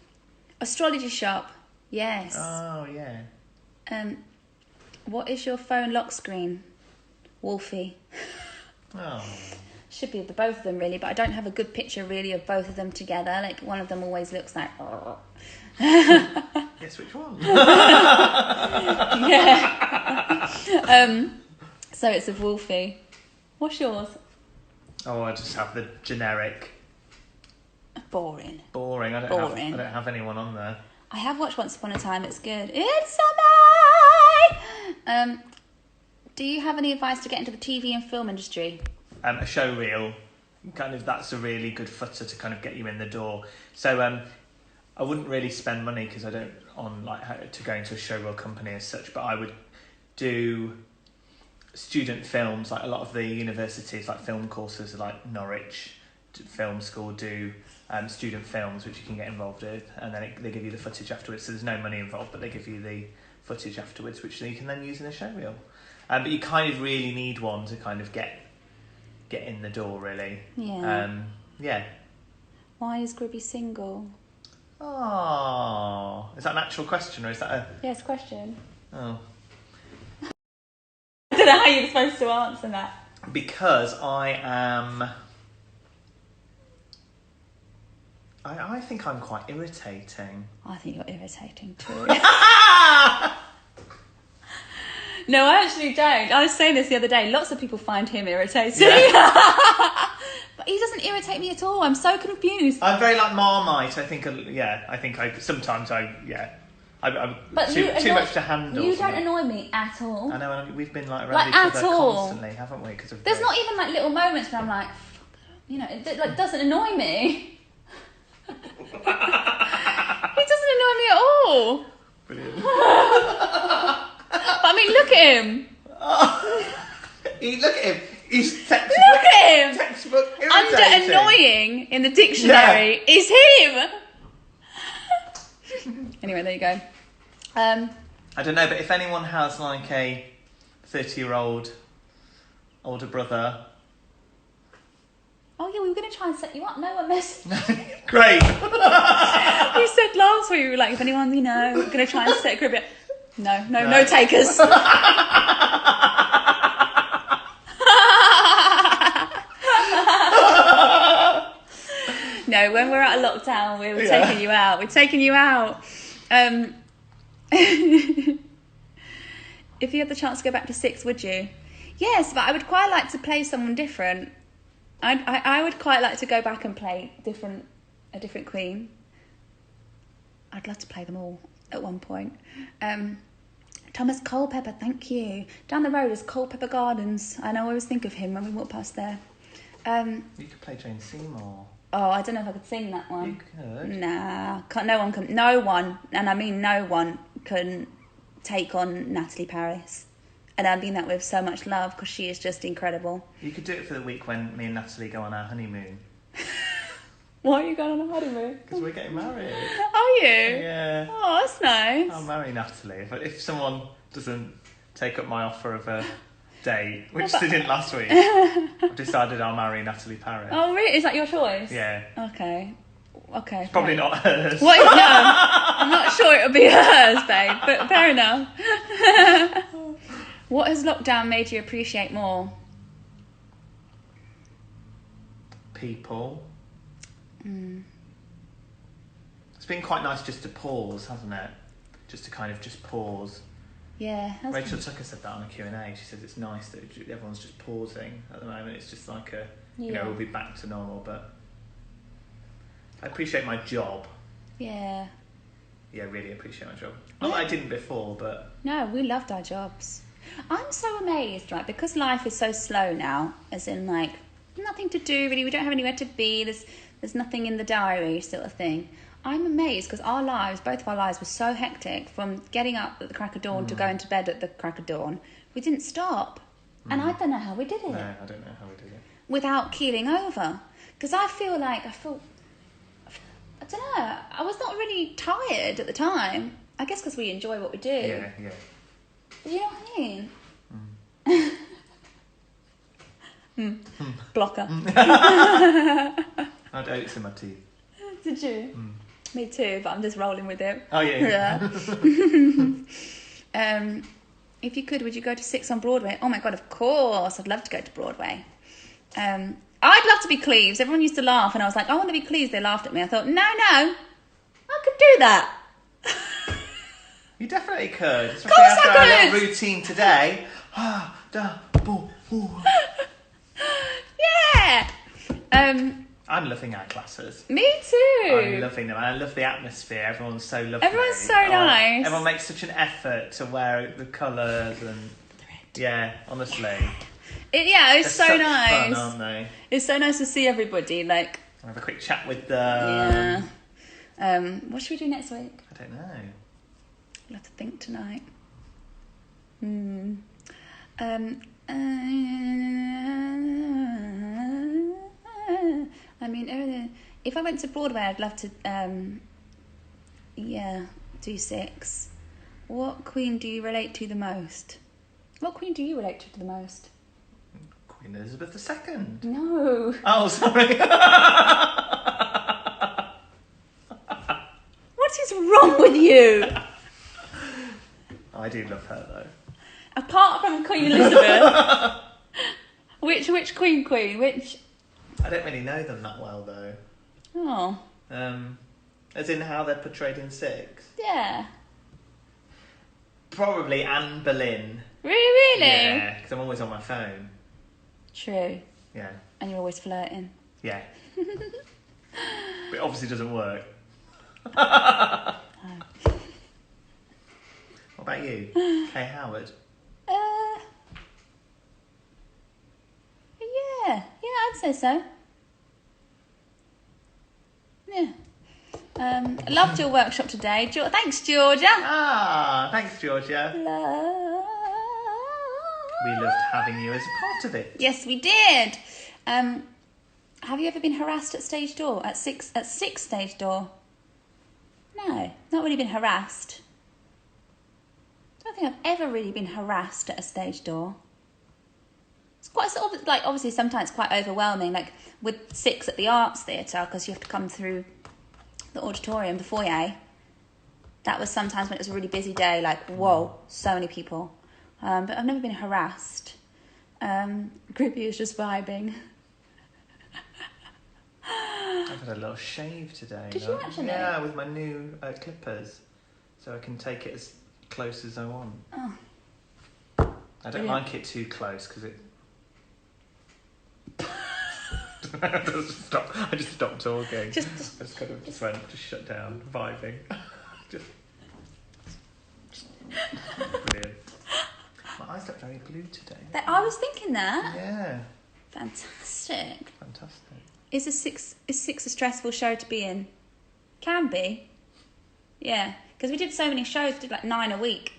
Astrology shop? Yes. Oh, yeah. What is your phone lock screen? Wolfie. Oh. Should be the both of them really, but I don't have a good picture really of both of them together. Like one of them always looks like. Guess which one? Yeah. So it's of Wolfie. What's yours? Oh, I just have the generic. Boring. Boring. I don't have anyone on there. I have watched Once Upon a Time. It's good. It's summer. Do you have any advice to get into the TV and film industry? A show reel, kind of, that's a really good footer to kind of get you in the door. So I wouldn't really spend money because I don't on like to go into a show reel company as such, but I would do student films. Like a lot of the universities, like film courses, like Norwich Film School, do student films which you can get involved with, and then they give you the footage afterwards. So there's no money involved, but they give you the footage afterwards, which you can then use in a show reel. But you kind of really need one to kind of get in the door, really. Yeah. Yeah. Why is Gribby single? Oh, is that an actual question or is that a? Yes, question. Oh. I don't know how you're supposed to answer that. Because I am. I think I'm quite irritating. I think you're irritating too. No, I actually don't. I was saying this the other day. Lots of people find him irritating. Yeah. But he doesn't irritate me at all. I'm so confused. I'm very like Marmite. I think sometimes I'm but too much to handle. You don't annoy me at all. I know, and we've been like around each other constantly, haven't we? Because there's not even like little moments where I'm like, it like doesn't annoy me. He doesn't annoy me at all. Brilliant. But I mean, look at him. Look at him. He's textbook. Look at him. Textbook irritating. Under annoying in the dictionary is him. Anyway, there you go. I don't know, but if anyone has like a 30-year-old older brother. Oh yeah, we were going to try and set you up. No one messaged. Great. You said last week, we were like, if anyone, we're going to try and set Gribby up. No takers. No, when we're out of lockdown, we're taking you out. We're taking you out. If you had the chance to go back to 6, would you? Yes, but I would quite like to play someone different. I would quite like to go back and play a different queen. I'd love to play them all at one point. Thomas Culpepper, thank you. Down the road is Culpepper Gardens. I always think of him when we walk past there. You could play Jane Seymour. Oh, I don't know if I could sing that one. You could. Nah, no one, and I mean no one, can take on Natalie Paris. And I mean that with so much love, because she is just incredible. You could do it for the week when me and Natalie go on our honeymoon. Why are you going on a honeymoon? Because we're getting married. Are you? Yeah. Oh, that's nice. I'll marry Natalie. If someone doesn't take up my offer of a date, which they didn't last week, I've decided I'll marry Natalie Paris. Oh, really? Is that your choice? Yeah. Okay. It's probably not hers. What? No, I'm not sure it'll be hers, babe, but fair enough. What has lockdown made you appreciate more? People. It's been quite nice just to pause, hasn't it? Just to kind of just pause. Yeah. Rachel Tucker said that on a Q&A. She says it's nice that everyone's just pausing at the moment. It's just like we'll be back to normal, but I appreciate my job. Yeah. Yeah, really appreciate my job. Not that I didn't before, but... No, we loved our jobs. I'm so amazed, right, because life is so slow now, as in, like, nothing to do, really. We don't have anywhere to be. There's nothing in the diary sort of thing. I'm amazed because both of our lives were so hectic from getting up at the crack of dawn to going to bed at the crack of dawn. We didn't stop. And I don't know how we did it. No, I don't know how we did it. Without keeling over. Because I don't know, I was not really tired at the time. I guess because we enjoy what we do. Yeah. Do you know what I mean? Blocker. I had oats in my teeth. Did you? Me too, but I'm just rolling with it. Oh, yeah. If you could, would you go to 6 on Broadway? Oh my God, of course. I'd love to go to Broadway. I'd love to be Cleves. Everyone used to laugh, and I was like, I want to be Cleves. They laughed at me. I thought, no, I could do that. You definitely could. Of course I could. Our little routine today. Yeah. I'm loving our classes. Me too. I'm loving them. I love the atmosphere. Everyone's so lovely. Everyone's so nice. Everyone makes such an effort to wear the colours and... Yeah, honestly. It's so such nice. Fun, aren't they? It's so nice to see everybody. Like, I'll have a quick chat with them. Yeah. What should we do next week? I don't know. We'll have to think tonight. I mean, if I went to Broadway, I'd love to, do 6. What queen do you relate to the most? What queen do you relate to the most? Queen Elizabeth II. No. Oh, sorry. What is wrong with you? I do love her, though. Apart from Queen Elizabeth, which queen? Which? I don't really know them that well, though. Oh. As in how they're portrayed in 6? Yeah. Probably Anne Boleyn. Really? Yeah, because I'm always on my phone. True. Yeah. And you're always flirting. Yeah. But it obviously doesn't work. What about you? Kay Howard? Yeah, I'd say so. Yeah. Loved your workshop today. Thanks, Georgia. Thanks, Georgia. We loved having you as a part of it. Yes, we did. Have you ever been harassed at stage door? At six stage door? No, not really been harassed. I don't think I've ever really been harassed at a stage door. It's quite sort of, like, obviously sometimes quite overwhelming, like with 6 at the Arts Theatre, because you have to come through the auditorium, the foyer. That was sometimes when it was a really busy day, like, whoa, so many people. But I've never been harassed. Gribby is just vibing. I've had a little shave today. Did you actually? Yeah, with my new clippers. So I can take it as close as I want. Oh. I don't like it too close because it... I just stopped talking. I just kind of went, shut down, vibing. Brilliant. My eyes look very blue today. I was thinking that. Yeah. Fantastic. Fantastic. Is 6 a stressful show to be in? Can be. Yeah, because we did so many shows. We did like 9 a week.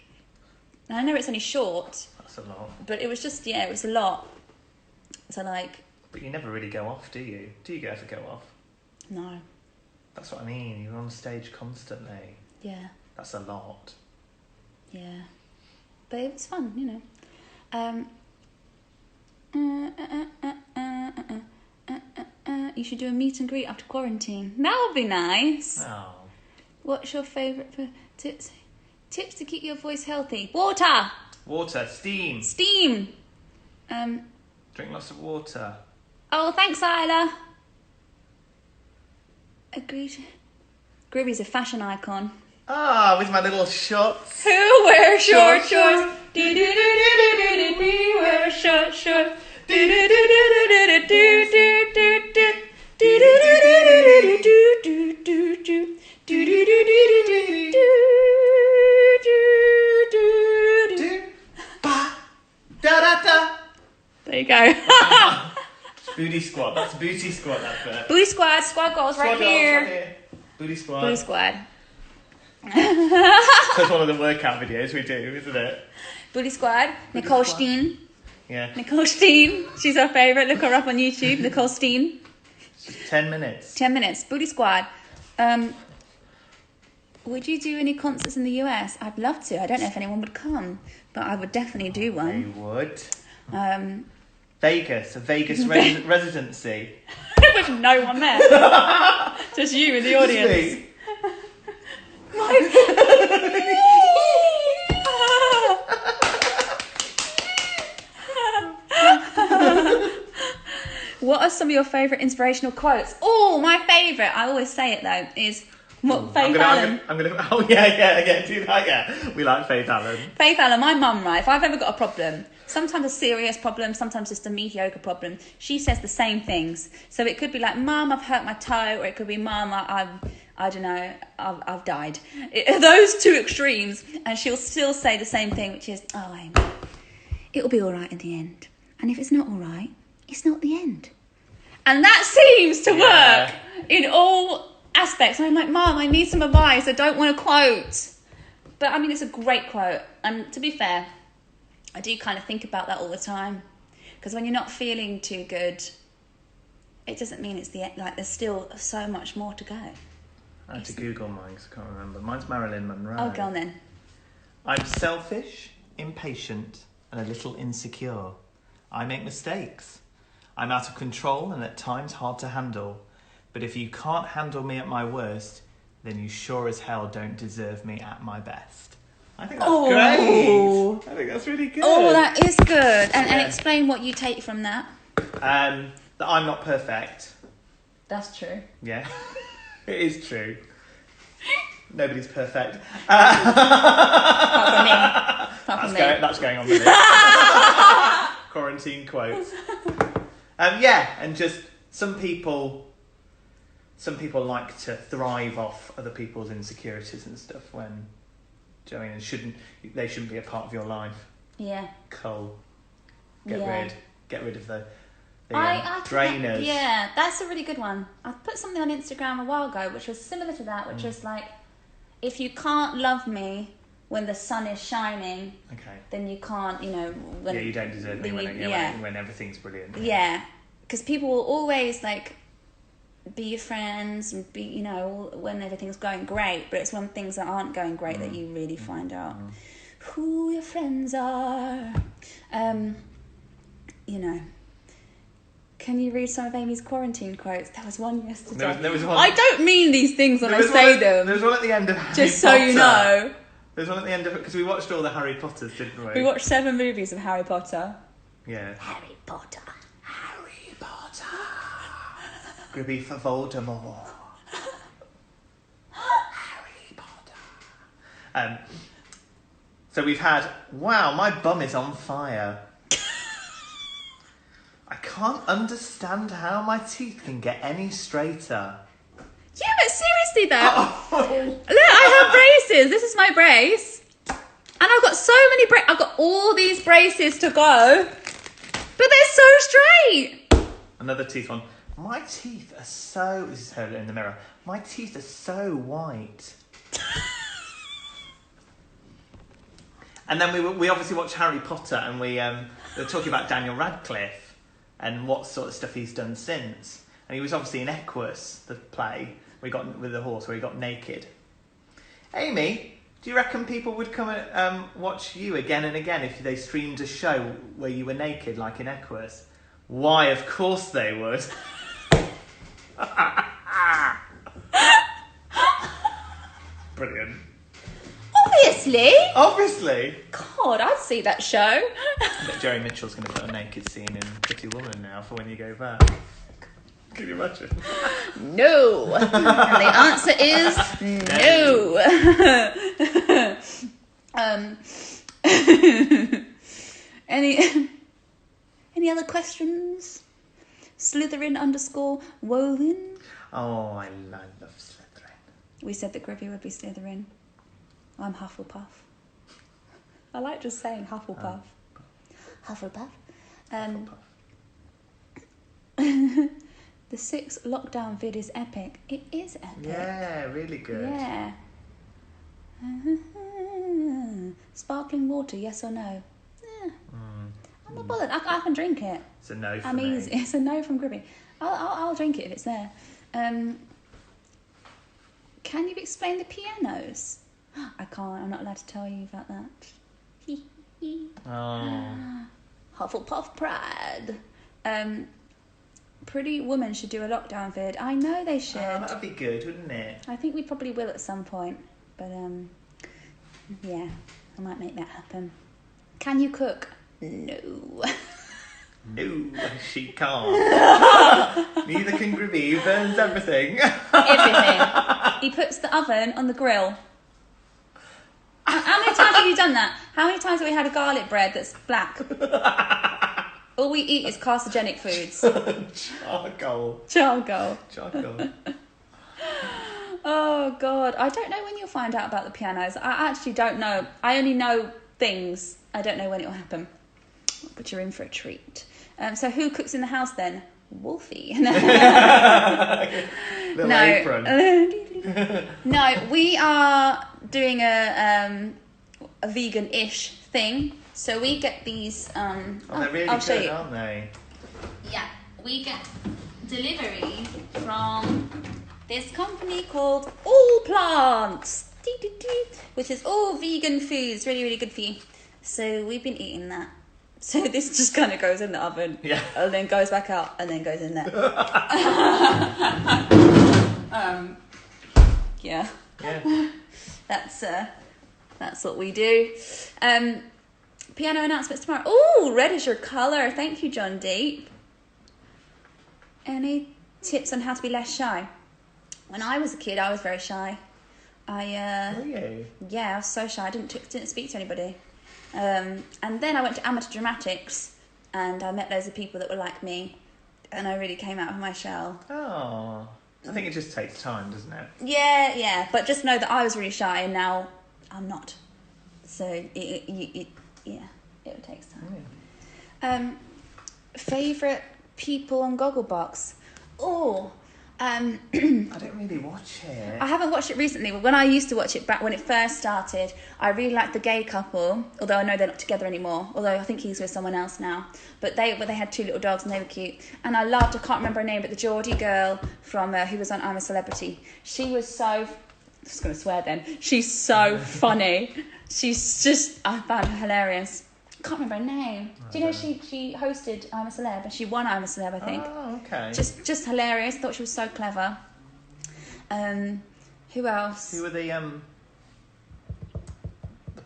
And I know it's only short. That's a lot. But it was just, it was a lot. So like... But you never really go off, do you? Do you ever go off? No. That's what I mean. You're on stage constantly. Yeah. That's a lot. Yeah. But it was fun, you know. You should do a meet and greet after quarantine. That would be nice. Oh. What's your favourite tips? Tips to keep your voice healthy. Water. Water. Steam. Steam. Drink lots of water. Oh, thanks, Isla. Gribby's a fashion icon. Ah, with my little shorts. Who wears short shorts? Do do do do do do do. Wear short shorts. Do do do do do do do do do do. Do do do do do do do do do. Do do do do do do do do. Ba da da da. There you go. Booty squat. That's booty squat. That's it. Booty squad. Squad goals right here. Booty squat. Booty squad. That's one of the workout videos we do, isn't it? Booty squad. Nicole Steen. Yeah. Nicole Steen. She's our favourite. Look her up on YouTube. Nicole Steen. 10 minutes. 10 minutes. Booty squad. Would you do any concerts in the US? I'd love to. I don't know if anyone would come, but I would definitely do We one. would. Vegas. A Vegas residency. With no one there. Just you in the audience. What are some of your favourite inspirational quotes? Oh, my favourite, I always say it though, is Faith Allen. Oh yeah, do that, yeah. We like Faith Allen. Faith Allen, my mum, right, if I've ever got a problem, sometimes a serious problem, sometimes just a mediocre problem, she says the same things. So it could be like, Mum, I've hurt my toe, or it could be, Mum, I don't know, I've died. Those two extremes, and she'll still say the same thing, which is, oh, Amy, it'll be all right in the end. And if it's not all right, it's not the end. And that seems to work in all aspects. And I'm like, Mum, I need some advice. I don't want a quote. But, I mean, it's a great quote. And to be fair, I do kind of think about that all the time. Because when you're not feeling too good, it doesn't mean it's the end. Like, there's still so much more to go. I had to Google mine because I can't remember. Mine's Marilyn Monroe. Oh, go on then. I'm selfish, impatient, and a little insecure. I make mistakes. I'm out of control and at times hard to handle. But if you can't handle me at my worst, then you sure as hell don't deserve me at my best. I think that's great. I think that's really good. Oh, that is good. And explain what you take from that. That I'm not perfect. That's true. Yeah, it is true. Nobody's perfect. Apart from me. That's going on with it. Quarantine quotes. And just some people like to thrive off other people's insecurities and stuff. When, do you know what I mean? They shouldn't be a part of your life. Yeah. Cool. Get rid of the drainers. That's a really good one. I put something on Instagram a while ago which was similar to that, which was like, if you can't love me when the sun is shining, then you can't, when you don't deserve me when everything's brilliant. Yeah, because people will always like be your friends and be, when everything's going great, but it's when things that aren't going great that you really find out who your friends are. Can you read some of Amy's quarantine quotes? There was one yesterday. There was one. I don't mean these things when I say them. There was one at the end of Harry Just Potter. so you know. There was one at the end of it, because we watched all the Harry Potters, didn't we? We watched 7 movies of Harry Potter. Yeah. Harry Potter. Harry Potter. Gribby for Voldemort. Harry Potter. So we've had, wow, my bum is on fire. I can't understand how my teeth can get any straighter. Yeah, but seriously though, look, I have braces. This is my brace. And I've got so many I've got all these braces to go. But they're so straight. Another teeth one. My teeth are so... This is her in the mirror. My teeth are so white. And then we obviously watched Harry Potter, and we were talking about Daniel Radcliffe and what sort of stuff he's done since. And he was obviously in Equus, the play we got with the horse, where he got naked. Amy, do you reckon people would come and watch you again and again if they streamed a show where you were naked, like in Equus? Why, of course they would. Brilliant. Obviously. God, I'd see that show. I bet Jerry Mitchell's going to put a naked scene in Pretty Woman now for when you go back. Can you imagine? No. And the answer is no. Any other questions? Slytherin_woven. Oh, I love Slytherin. We said that Gribby would be Slytherin. I'm Hufflepuff. I like just saying Hufflepuff. Hufflepuff. The 6 lockdown vid is epic. It is epic. Yeah, really good. Yeah. Sparkling water, yes or no? Yeah. I'm not bothered. I can drink it. It's a no for I'm me. easy. It's a no from Gribby. I'll drink it if it's there. Can you explain the pianos? I can't. I'm not allowed to tell you about that. Oh. Hufflepuff pride. Pretty Woman should do a lockdown vid. I know they should. Oh, that'd be good, wouldn't it? I think we probably will at some point. But yeah, I might make that happen. Can you cook? No. No, she can't. Neither can Gribby. He burns everything. Everything. He puts the oven on the grill. How many times have you done that? How many times have we had a garlic bread that's black? All we eat is carcinogenic foods. Charcoal. Oh, God. I don't know when you'll find out about the pianos. I actually don't know. I only know things. I don't know when it will happen. But you're in for a treat. So who cooks in the house then? Wolfie. Apron. No, we are doing a vegan-ish thing. So we get these. They're really I'll show good, you. aren't they? Yeah, we get delivery from this company called All Plants, which is all vegan foods, really, really good for you. So we've been eating that. So this just kind of goes in the oven, and then goes back out, and then goes in there. Yeah. That's what we do. Piano announcements tomorrow. Oh, red is your colour. Thank you, John Deep. Any tips on how to be less shy? When I was a kid, I was very shy. Were you? Yeah, I was so shy. I didn't speak to anybody. And then I went to amateur dramatics, and I met loads of people that were like me, and I really came out of my shell. Oh, I think it just takes time, doesn't it? Yeah. But just know that I was really shy, and now I'm not. So it takes time. Yeah. Favourite people on Gogglebox? I don't really watch it. I haven't watched it recently, but when I used to watch it back when it first started, I really liked the gay couple, although I know they're not together anymore, although I think he's with someone else now. But they had 2 little dogs and they were cute. And I loved, I can't remember her name, but the Geordie girl from who was on I'm a Celebrity. She was so, I'm just going to swear then, she's so funny. She's just, I found her hilarious. Can't remember her name. Do you know she hosted I'm a Celeb and she won I'm a Celeb, I think. Oh, okay. Just hilarious. Thought she was so clever. Who else? Who were the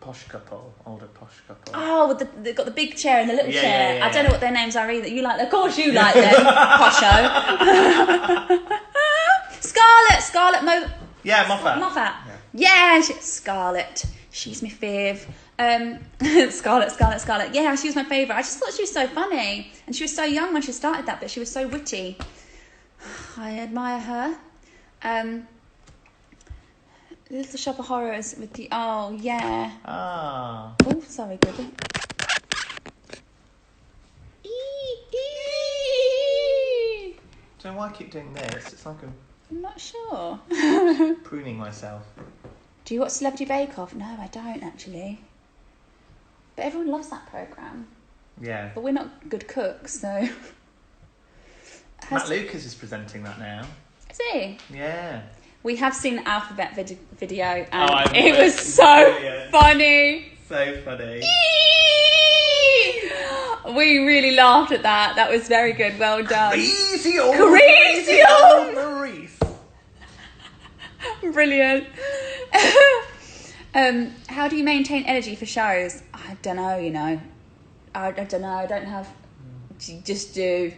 posh couple, older posh couple? Oh, they've got the big chair and the little chair. Yeah. I don't know what their names are either. You like them? Of course you like them, posho. Scarlett Moffat. Moffat. Yeah, Scarlett. She's my fave. Scarlett. Yeah, she was my favourite. I just thought she was so funny. And she was so young when she started that, but she was so witty. I admire her. Little Shop of Horrors with the... Oh, yeah. Ah. Oh, sorry, Gribby. Don't know why I keep doing this. It's like I'm not sure. I'm pruning myself. Do you watch Celebrity Bake Off? No, I don't, actually. But everyone loves that programme. Yeah. But we're not good cooks, so... Matt Lucas is presenting that now. Is he? Yeah. We have seen the Alphabet video, and I it bet. was so Brilliant. funny. So funny. We really laughed at that. That was very good. Well done. Crazy old Maurice. Brilliant. How do you maintain energy for shows? I don't know, I don't know. I don't have... You just do.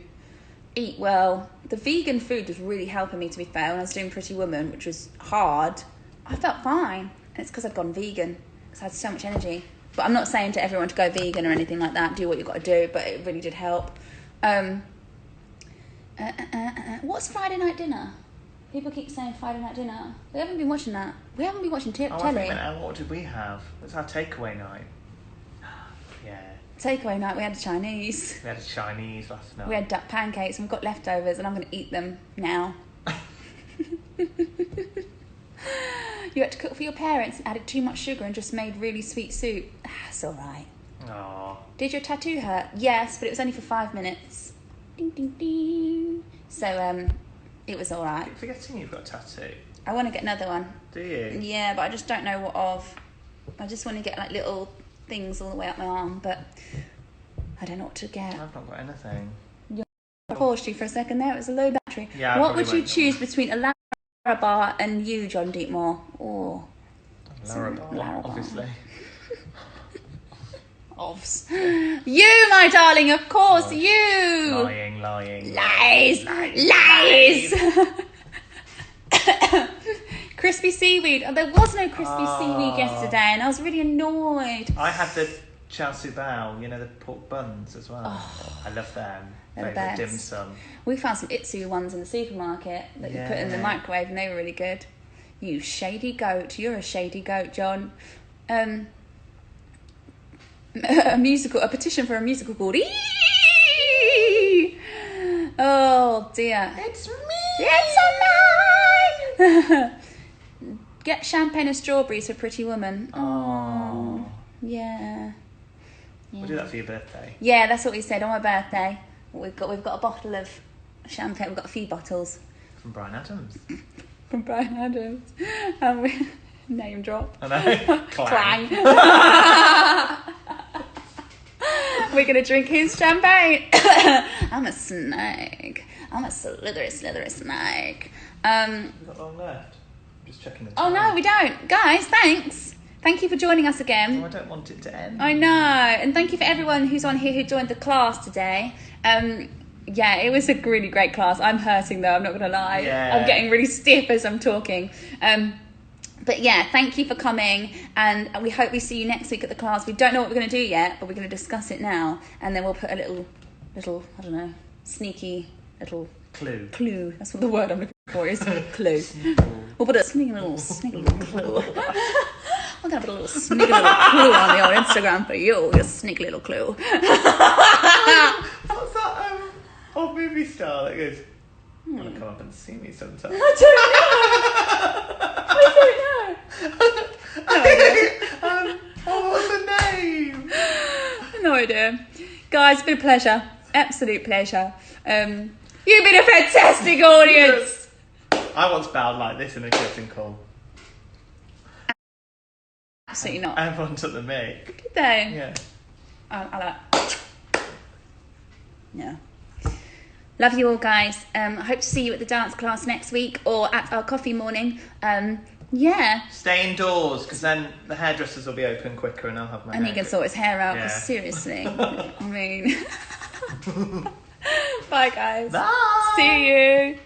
eat well. The vegan food was really helping me, to be fair. When I was doing Pretty Woman, which was hard, I felt fine. And it's because I'd gone vegan. Because I had so much energy. But I'm not saying to everyone to go vegan or anything like that. Do what you've got to do. But it really did help. What's Friday night dinner? People keep saying Friday night dinner. We haven't been watching that. We haven't been watching telly. What did we have? It was our takeaway night. Yeah. Takeaway night, we had a Chinese. We had a Chinese last night. We had duck pancakes and we've got leftovers and I'm going to eat them now. You had to cook for your parents and added too much sugar and just made really sweet soup. It's alright. Aww. Did your tattoo hurt? Yes, but it was only for 5 minutes. Ding, ding, ding. So, it was alright. I keep forgetting you've got a tattoo. I want to get another one. Do you? Yeah, but I just don't know what of. I just want to get like little things all the way up my arm, but I don't know what to get. I've not got anything. I paused you for a second there. It was a low battery. Yeah, what would you choose between a Lara bar and you, John Deepmore? Oh, Lara bar, obviously. Ovs. You, my darling, of course, Oh, you. Lying. Lies. Crispy seaweed. Oh, there was no crispy seaweed yesterday, and I was really annoyed. I had the chow su bao, the pork buns as well. Oh, I love them. They're the Favourite best. dim sum. We found some Itsu ones in the supermarket that you put in the microwave, and they were really good. You shady goat. You're a shady goat, John. A petition for a musical called Eee! Oh dear. It's me! It's mine! Get champagne and strawberries for Pretty Woman. Oh. Yeah. We'll do that for your birthday. Yeah, that's what we said on my birthday. We've got a bottle of champagne. We've got a few bottles. From Bryan Adams. From Bryan Adams. And we name drop. I know. Clang. We're going to drink his champagne. I'm a snake. I'm a slithery snake. We've got long left. I'm just checking the Oh, time. no, we don't. Guys, thanks. Thank you for joining us again. Oh, I don't want it to end. I know. And thank you for everyone who's on here who joined the class today. Yeah, it was a really great class. I'm hurting, though. I'm not going to lie. Yeah. I'm getting really stiff as I'm talking. But yeah, thank you for coming, and we hope we see you next week at the class. We don't know what we're going to do yet, but we're going to discuss it now, and then we'll put a little, I don't know, sneaky little clue. That's what the word I'm looking for is. Clue. We'll put a sneaky little clue. We're going to put a little sneaky little clue on the old Instagram for you, your sneaky little clue. What's that old movie star that goes, you want to come up and see me sometime? I don't know. What's the name? No idea. Guys, it's been a pleasure. Absolute pleasure. You've been a fantastic audience. I once bowed like this in a curtain call. Absolutely not. Everyone took the mic. Did they? Yeah. I like. Yeah. Love you all, guys. I hope to see you at the dance class next week or at our coffee morning. Yeah. Stay indoors, because then the hairdressers will be open quicker and I'll have my And hair he can sort his hair out, Yeah. seriously. I mean... Bye, guys. Bye. See you.